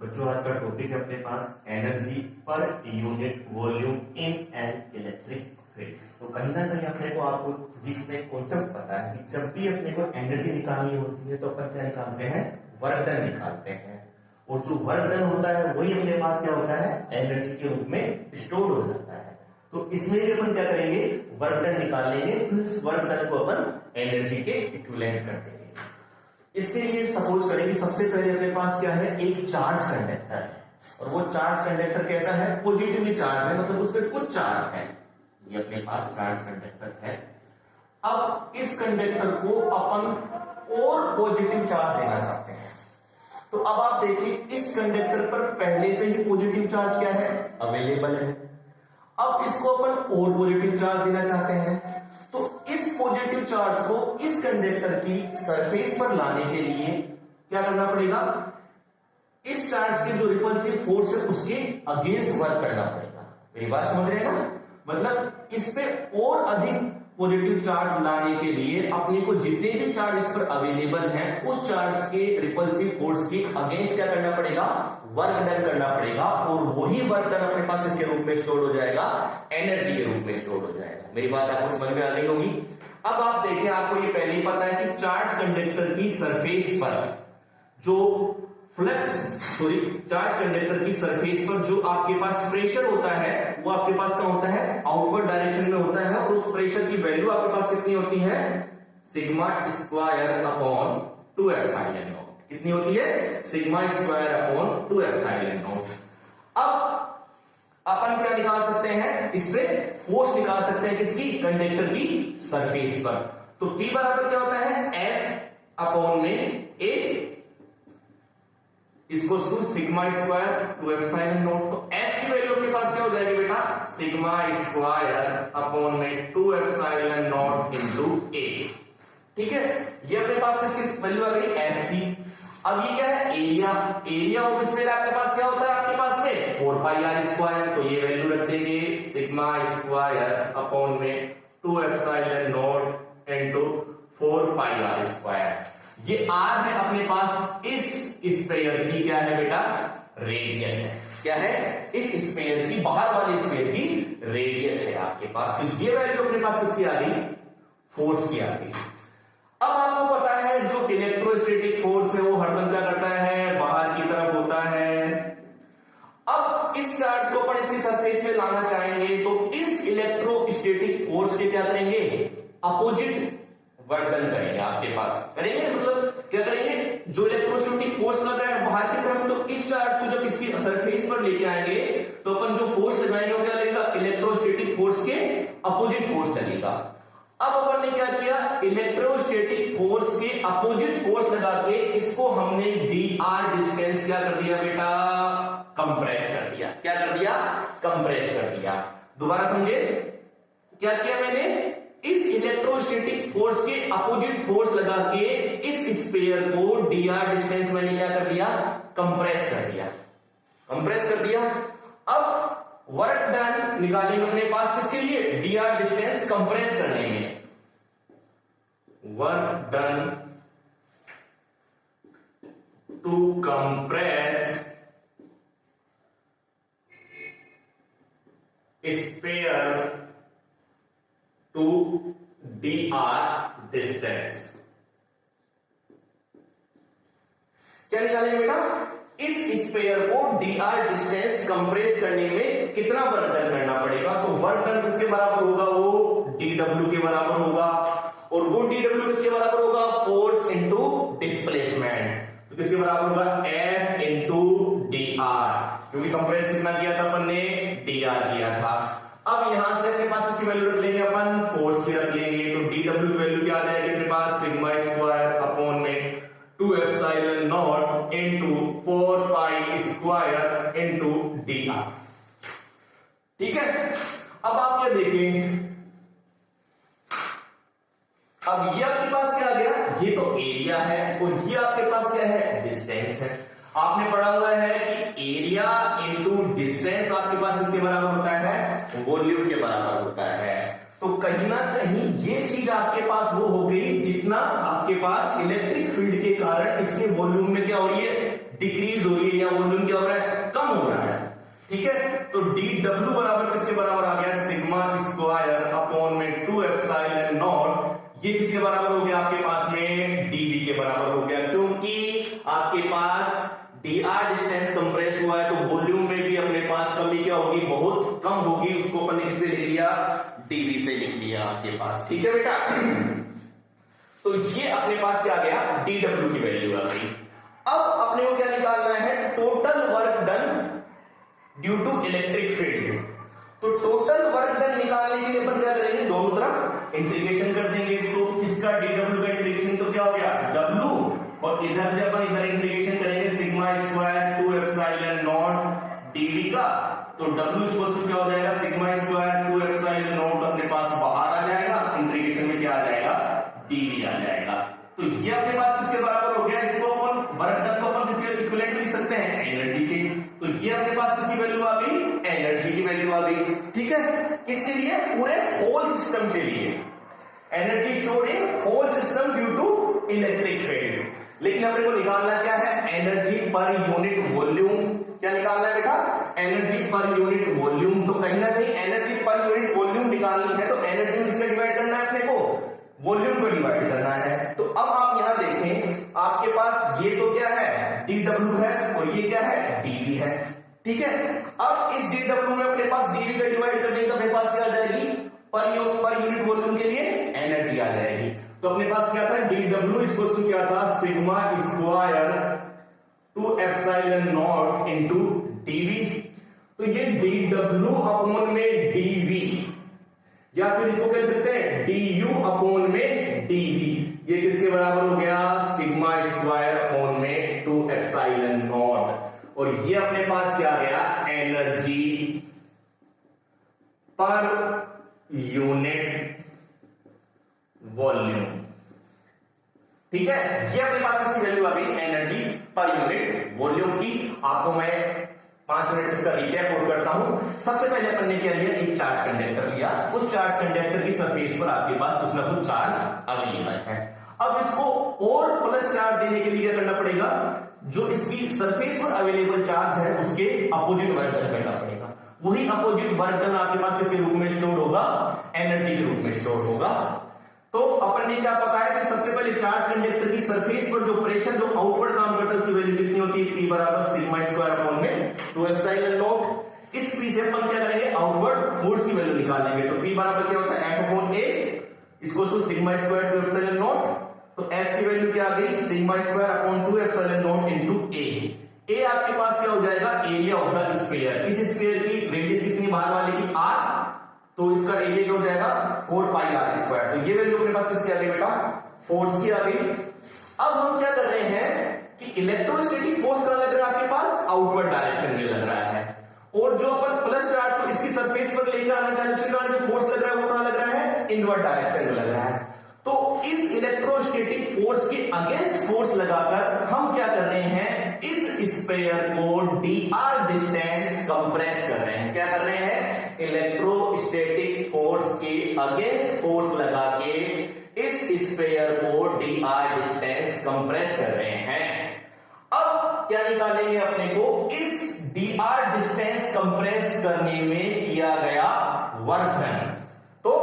बच्चों आज का टॉपिक है अपने पास energy per unit volume in an electric field. तो कहीं ना कहीं अपने को आपको फिजिक्स में कॉन्सेप्ट पता है कि जब भी अपने को एनर्जी निकालनी होती है तो अपन क्या निकालते हैं, वर्क डन निकालते हैं। और जो वर्क डन होता है वही अपने पास क्या होता है, एनर्जी के रूप में स्टोर हो जाता है। तो इसमें भी अपन क्या करेंगे, वर्क डन निकाल लेंगे, तो इस वर्क डन को अपन एनर्जी के इक्विवेलेंट कर देंगे। इसके लिए सपोज करेंगे सबसे पहले अपने पास क्या है, एक चार्ज कंडक्टर है और वो चार्ज कंडक्टर कैसा है, पॉजिटिवली चार्ज है, मतलब उस पर कुछ चार्ज है। ये अपने पास चार्ज कंडक्टर है। अब इस कंडक्टर को अपन और पॉजिटिव चार्ज देना चाहते हैं। तो अब आप देखिए इस कंडक्टर पर पहले से ही पॉजिटिव चार्ज क्या है, अवेलेबल है। अब इसको अपन और पॉजिटिव चार्ज देना चाहते हैं, तो इस पॉजिटिव चार्ज को इस कंडक्टर की सरफेस पर लाने के लिए क्या करना पड़ेगा, इस चार्ज की जो रिपल्सिव फोर्स है उसके अगेंस्ट वर्क करना पड़ेगा। मेरी बात समझ रहे हैं ना, मतलब इस पे और अधिक पॉजिटिव चार्ज लाने के लिए अपने को जितने भी चार्ज इस पर अवेलेबल हैं उस चार्ज के रिपल्सिव फोर्स के अगेंस्ट क्या करना पड़ेगा, वर्क डन करना पड़ेगा। और वही वर्क डन अपने पास इसके रूप में स्टोर हो जाएगा, एनर्जी के रूप में स्टोर हो जाएगा। मेरी बात आपको समझ में आ गई होगी। अब आप देखिए, आपको ये पहले ही पता है कि चार्ज कंडक्टर की सरफेस पर जो चार्ज कंडक्टर की सरफेस पर जो आपके पास प्रेशर होता है वो आपके पास क्या होता है, आउटवर्ड डायरेक्शन में होता है। और उस प्रेशर की वैल्यू आपके पास कितनी होती है, sigma square upon 2 epsilon not. कितनी होती है, sigma square upon 2 epsilon not. अब अपन क्या निकाल सकते हैं, इससे फोर्स निकाल सकते हैं किसकी, कंडक्टर की सरफेस पर। तो P बराबर क्या होता है, F अपॉन में A इसको सिग्मा स्क्वायर 2 एप्सिलॉन नॉट। तो F की वैल्यू अपने पास क्या हो जाएगी बेटा, सिग्मा स्क्वायर अपॉन में 2 एप्सिलॉन नॉट इनटू A। ठीक है, ये अपने पास इसकी वैल्यू आ गई F की। अब ये क्या है, एरिया। एरिया ऑफ स्फीयर आपके पास क्या होता है, आपके पास में 4 पाई आर स्क्वायर। तो ये वैल्यू रख देंगे सिग्मा स्क्वायर अपॉन में 2 epsilon not into 4 pi r square. ये आर है अपने पास इस स्फीयर की क्या है बेटा, रेडियस है। क्या है, इस स्फीयर की, बाहर वाले स्फीयर की रेडियस है आपके पास। तो ये वैल्यू अपने पास किसकी आ गई, फोर्स की आ गई। अब आपको पता है जो इलेक्ट्रोस्टैटिक फोर्स है वो हरदम क्या करता है, बाहर की तरफ होता है। अब इस चार्ज को अपन इसकी सरफेस पे लाना चाहेंगे तो इस इलेक्ट्रोस्टैटिक फोर्स के क्या करेंगे, अपोजिट वर्क डन करेंगे। आपके पास करेंगे, मतलब क्या करेंगे, जो इलेक्ट्रोस्टैटिक फोर्स लग रहा है बाहर की तरफ, तो इस चार्ज को जब इसकी सरफेस पर लेके आएंगे तो अपन जो फोर्स लगाएंगे वो क्या लगेगा, इलेक्ट्रोस्टैटिक फोर्स के अपोजिट फोर्स लगेगा। अब अपन ने क्या किया, इलेक्ट्रोस्टैटिक फोर्स के अपोजिट फोर्स लगा के इसको हमने dr डिस्टेंस क्या कर दिया बेटा, कंप्रेस कर दिया। क्या कर दिया, कंप्रेस कर दिया। दोबारा समझे, क्या किया मैंने, इस इलेक्ट्रोस्टैटिक फोर्स के अपोजिट फोर्स लगा के इस स्फीयर को dr डिस्टेंस मैंने क्या कर दिया, कंप्रेस कर दिया। कंप्रेस कर दिया। अब वर्क डन निकालेंगे अपने पास किसके लिए, dr डिस्टेंस कंप्रेस करने में। Work done to compress sphere to dr distance. क्या निकालेंगे बेटा, इस स्फीयर को dr डिस्टेंस कंप्रेस करने में कितना वर्क डन करना पड़ेगा। तो वर्क डन किसके बराबर होगा, वो dw के बराबर होगा। और वो dw किसके बराबर होगा, फोर्स इनटू डिस्प्लेसमेंट। तो किसके बराबर होगा, F इनटू dr, क्योंकि कंप्रेस कितना किया था अपन ने, dr किया था। अब यहां से अपने पास इसकी वैल्यू रख लेंगे अपन, फोर्स की रख लेंगे। तो dw की वैल्यू क्या आ जाएगी अपने पास, सिग्मा स्क्वायर अपॉन में 2 epsilon not into 4 pi square into dr। ठीक है, अब आप क्या देखें, अब ये आपके पास क्या आ गया, ये तो एरिया है और ये आपके पास क्या है, डिस्टेंस है। आपने पढ़ा हुआ है कि एरिया इनटू डिस्टेंस आपके पास इसके बराबर होता है, वॉल्यूम के बराबर होता है। तो कहीं ना कहीं ये चीज आपके पास वो हो गई, जितना आपके पास इलेक्ट्रिक फील्ड के कारण इसके वॉल्यूम में क्या हो रही है, डिक्रीज हो रही है, या वॉल्यूम क्या तो डी डब्ल्यू बराबर किसके बराबर आ गया, सिग्मा स्क्वायर अपॉन में 2 एप्सिलॉन नॉट। ये किसके बराबर हो गया आपके पास में, डीबी के बराबर हो गया, क्योंकि आपके पास dr डिस्टेंस कंप्रेस हुआ है तो वॉल्यूम में भी अपने पास कमी क्या होगी, बहुत कम होगी। उसको अपन ने किससे लिख लिया, dv से लिख लिया आपके पास, ठीक है बेटा। तो ये अपने पास क्या आ गया, dw की वैल्यू आ गई। अब अपने को क्या निकालना है, total work done due to electric field. तो टोटल वर्क डन निकालने के लिए अपन क्या करेंगे, दोनों तरफ इंटीग्रेशन कर देंगे। तो इसका dw का इंटीग्रेशन तो क्या हो गया, w, और इधर से अपन इधर इंटीग्रेशन करेंगे sigma square 2 epsilon not dv का। तो w इक्वल टू क्या हो जाएगा, सिग्मा स्क्वायर 2 एप्सिलॉन नॉट अपने पास बाहर आ जाएगा, इंटीग्रेशन में क्या आ जाएगा, dv आ जाएगा। तो ये अपने पास किसके बराबर हो गया, इसको अपन वर्क डन को अपन किसके इक्विवेलेंट लिख सकते हैं, एनर्जी के। तो ये अपने पास किसकी वैल्यू आ गई, एनर्जी की वैल्यू आ गई, ठीक है। किसके लिए, पूरे होल सिस्टम के लिए, energy stored in whole system due to electric field. लेकिन अपने को निकालना क्या है, एनर्जी पर यूनिट वॉल्यूम। क्या निकालना है बेटा, एनर्जी पर यूनिट वॉल्यूम। तो कहीं ना कहीं एनर्जी पर यूनिट वॉल्यूम निकालनी है तो एनर्जी किससे डिवाइड करना है, अपने को वॉल्यूम को डिवाइड करना है। तो अब आप यहां देखें, आपके पास ये तो क्या है, dw है, और ये क्या है, dv है, ठीक है। अब इस dw में अपने पास dv का डिवाइड करने का अपने पास क्या आ जाएगी, पर यूनिट वॉल्यूम के लिए एनर्जी आ जाएगी। तो अपने पास क्या था, dw इक्वल टू क्या था, sigma square 2 epsilon not into dv। तो ये dw अपॉन में dv, या फिर इसको कह सकते हैं du अपॉन में dv। ये किसके बराबर हो गया, सिग्मा स्क्वायर अपॉन में 2 एप्सिलॉन नॉट। और ये अपने पास क्या आ गया, एनर्जी पर यूनिट वॉल्यूम, ठीक है। ये अपने पास इसकी वैल्यू आ गई, एनर्जी पर यूनिट वॉल्यूम की। आपको मैं 5 मिनट इसका रिकैप और करता हूं। सबसे पहले अपन ने क्या लिया, एक चार्ज कंडक्टर लिया। उस चार्ज कंडक्टर की सरफेस पर आपके पास कुछ ना कुछ चार्ज अवेलेबल है। अब इसको और प्लस चार्ज देने के लिए क्या करना पड़ेगा, जो इसकी सरफेस पर अवेलेबल चार्ज है उसके अपोजिट वर्क डन करना पड़ेगा। वही अपोजिट वर्क डन आपके पास किसके रूप में स्टोर होगा, एनर्जी के रूप में स्टोर होगा। तो अपन ने क्या पता है कि सबसे पहले चार्ज कंडक्टर की सरफेस पर जो प्रेशर जो आउटवर्ड काम करता है उसकी वैल्यू कितनी होती है, P बराबर सिग्मा स्क्वायर अपॉन में 2 एप्सिलॉन नॉट। इस P से अपन क्या करेंगे, आउटवर्ड फोर्स की वैल्यू निकालेंगे। तो P बराबर क्या होता है, F अपॉन A इसको सिग्मा स्क्वायर 2 एप्सिलॉन नॉट। तो F की वैल्यू क्या आ गई, sigma square upon 2 epsilon not into A। A आपके पास क्या हो जाएगा, एरिया ऑफ द स्फीयर। इस स्फीयर की रेडियस कितनी है, बाहर वाले की r, तो इसका एरिया क्या हो जाएगा 4 पाई r स्क्वायर। तो ये वैल्यू अपने पास किसकी आ गई बेटा, फोर्स की आ गई। अब हम क्या कर रहे हैं कि इलेक्ट्रोस्टैटिक फोर्स कहां लग रहा है आपके पास, आउटवर्ड डायरेक्शन में लग रहा है। और जो अपन प्लस चार्ज को इसकी सरफेस पर लेकर आना चाहते हैं उसके कारण जो फोर्स लग रहा है वो कहां लग रहा है, इनवर्ट डायरेक्शन में लग रहा है। तो इस इलेक्ट्रोस्टैटिक फोर्स के अगेंस्ट फोर्स लगाकर हम क्या कर रहे हैं, इस स्फीयर को dr डिस्टेंस कंप्रेस कर रहे हैं। क्या कर रहे हैं, इलेक्ट्रोस्टैटिक फोर्स के अगेंस्ट फोर्स लगा के इस स्फीयर को dr डिस्टेंस कंप्रेस कर रहे हैं। अब क्या निकालेंगे अपने को, इस dr डिस्टेंस कंप्रेस करने में किया गया वर्क डन। तो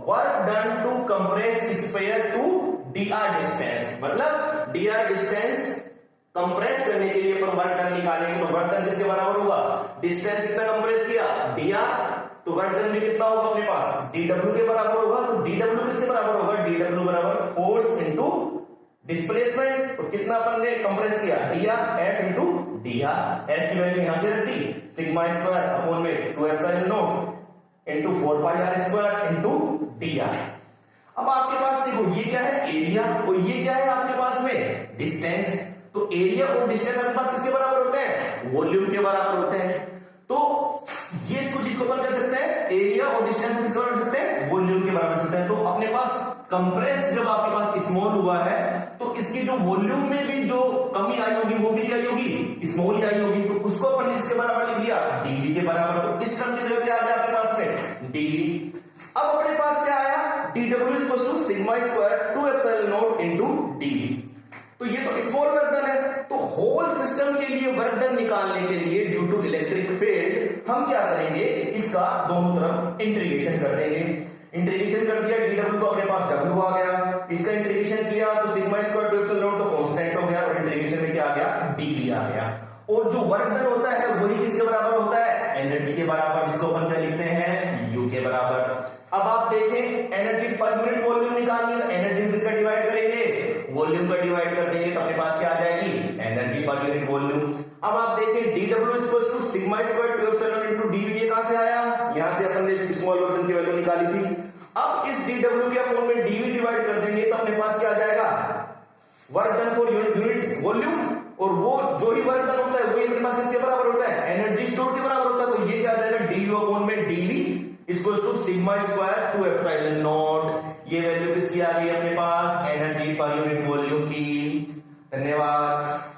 work done to compress sphere to dr distance, मतलब dr डिस्टेंस कंप्रेस करने के लिए अपन वर्क डन निकालेंगे। तो वर्क डन किसके बराबर होगा, डिस्टेंस कितना कंप्रेस किया, dr, तो वर्क डन भी कितना होगा अपने पास, dw के बराबर होगा। तो dw किसके बराबर होगा, dw बराबर फोर्स इनटू डिस्प्लेसमेंट। तो कितना अपन ने कंप्रेस किया, dr, f into dr। f की वैल्यू यहां से रख दी, सिग्मा स्क्वायर अपॉन में 2 epsilon not into 4 pi r square into dr। अब आपके पास देखो ये क्या है, एरिया, और ये क्या है आपके पास में, डिस्टेंस। तो एरिया और डिस्टेंस आपके पास किसके बराबर होते हैं, वॉल्यूम के बराबर होते हैं। तो ये कुछ इसको अपन कह सकते हैं, एरिया और डिस्टेंस किसके बराबर सकते हैं, वॉल्यूम के बराबर सकते हैं। तो अपने पास कंप्रेस जब आपके पास स्मॉल हुआ है तो इसकी जो वॉल्यूम में भी जो कमी आई होगी वो भी क्या होगी, स्मॉल ही आई होगी। तो उसको अपन ने इसके बराबर लिख दिया, dv के बराबर। तो इस टर्म की जगह क्या आ गया आपके पास में, dv। अब अपने पास क्या आया, dw equal to sigma square 2 epsilon not into dv। तो ये तो स्मॉल वर्क डन है। तो होल सिस्टम के लिए वर्क डन निकालने के लिए ड्यू टू इलेक्ट्रिक फील्ड हम क्या करेंगे, इसका दोनों तरफ इंटीग्रेशन कर देंगे। इंटीग्रेशन कर दिया, dw को अपने पास w आ गया, इसका इंटीग्रेशन किया तो sigma square two epsilon not तो कांस्टेंट हो गया और इंटीग्रेशन में क्या आ गया, dv आ गया। और जो वर्क डन होता है वही किसके बराबर होता है, एनर्जी के बराबर, जिसको अपन क्या लिखते हैं, u के बराबर। अब आप देखें एनर्जी पर यूनिट वॉल्यूम निकालनी है, तो एनर्जी किसका डिवाइड करेंगे, वॉल्यूम का डिवाइड कर देंगे, तो अपने पास क्या आ जाएगी, एनर्जी पर यूनिट वॉल्यूम। अब आप देखें dw equals to sigma square two epsilon into dv, ये कहां से आया, यहां से अपन ने स्मॉल वर्क की वैल्यू निकाली थी। अब इस dw के अपॉन में dv डिवाइड कर देंगे तो अपने पास क्या आ जाएगा, work done for unit volume, और वो जो ही वर्क डन होता है वो अपने पास किसके बराबर होता है, एनर्जी स्टोर के बराबर होता है। तो ये क्या आ जाएगा, du अपॉन में dv equals to sigma square two epsilon not. ये वैल्यू किसकी आ गई अपने पास, एनर्जी पर यूनिट वॉल्यूम की। धन्यवाद।